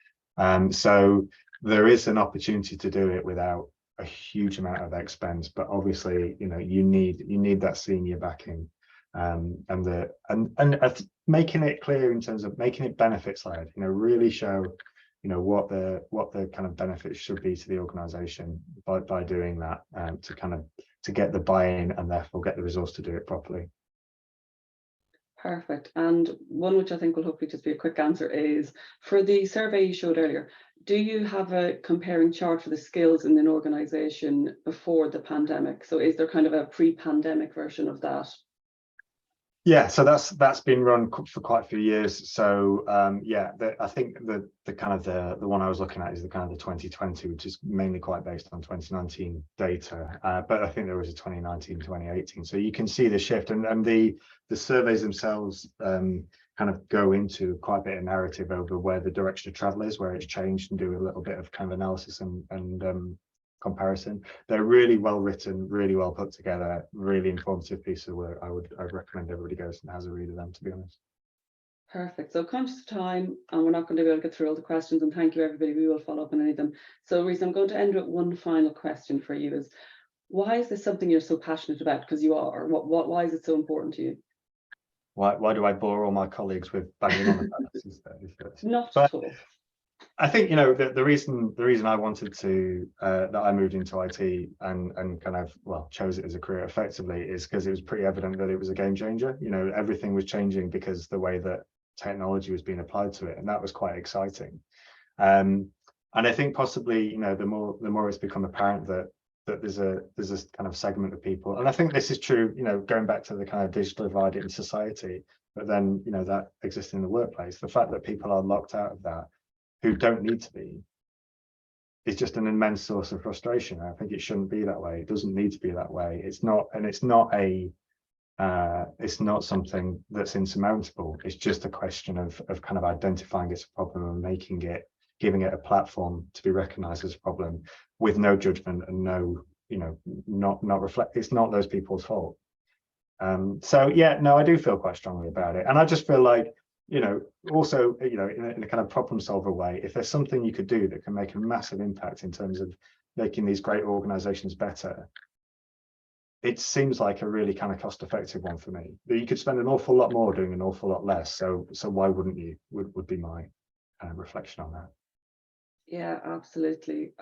So there is an opportunity to do it without a huge amount of expense, but obviously, you know, you need that senior backing, and making it clear in terms of making it benefits led. You know, really show, you know, what the kind of benefits should be to the organization by doing that, to get the buy-in and therefore get the resource to do it properly. Perfect. And one which I think will hopefully just be a quick answer is, for the survey you showed earlier, do you have a comparing chart for the skills in an organization before the pandemic? So is there kind of a pre-pandemic version of that? Yeah, so that's been run for quite a few years. So yeah, I think the one I was looking at is the kind of the 2020, which is mainly quite based on 2019 data. But I think there was a 2019, 2018. So you can see the shift, and the surveys themselves kind of go into quite a bit of narrative over where the direction of travel is, where it's changed, and do a little bit of kind of analysis and comparison. They're really well written, really well put together, really informative piece of work. I'd recommend everybody goes and has a read of them, to be honest. Perfect. So conscious of time, and we're not going to be able to get through all the questions, and thank you everybody. We will follow up on any of them. So Rhys, I'm going to end with one final question for you: is why is this something you're so passionate about? Because you are. Why is it so important to you? Why do I bore all my colleagues with banging on about this? Not at all. I think, you know, the reason I wanted to that I moved into IT and kind of, well, chose it as a career effectively is because it was pretty evident that it was a game changer. You know, everything was changing because the way that technology was being applied to it, and that was quite exciting. And I think possibly, you know, the more it's become apparent that there's this kind of segment of people, and I think this is true, you know, going back to the kind of digital divide in society, but then, you know, that exists in the workplace. The fact that people are locked out of that, who don't need to be, is just an immense source of frustration. I think it shouldn't be that way. It doesn't need to be that way. It's not, and it's not something that's insurmountable. It's just a question of kind of identifying it's a problem and giving it a platform to be recognized as a problem with no judgment and no, you know, not reflect. It's not those people's fault. So yeah, no, I do feel quite strongly about it, and I just feel like, you know, also, you know, in a kind of problem solver way, if there's something you could do that can make a massive impact in terms of making these great organizations better, it seems like a really kind of cost-effective one for me. But you could spend an awful lot more doing an awful lot less. So why wouldn't you? Would be my reflection on that. Yeah, absolutely.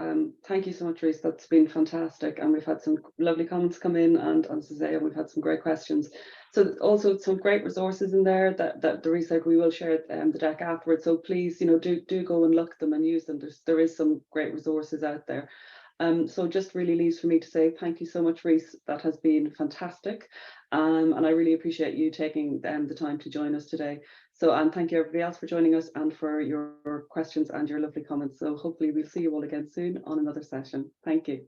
Thank you so much, Rhys. That's been fantastic, and we've had some lovely comments come in, and as I say, we've had some great questions. So also some great resources in there that the research, we will share the deck afterwards. So please, you know, do go and look at them and use them. There is some great resources out there. So just really leaves for me to say thank you so much, Rhys. That has been fantastic, and I really appreciate you taking the time to join us today. So, and thank you everybody else for joining us and for your questions and your lovely comments. So hopefully we'll see you all again soon on another session. Thank you.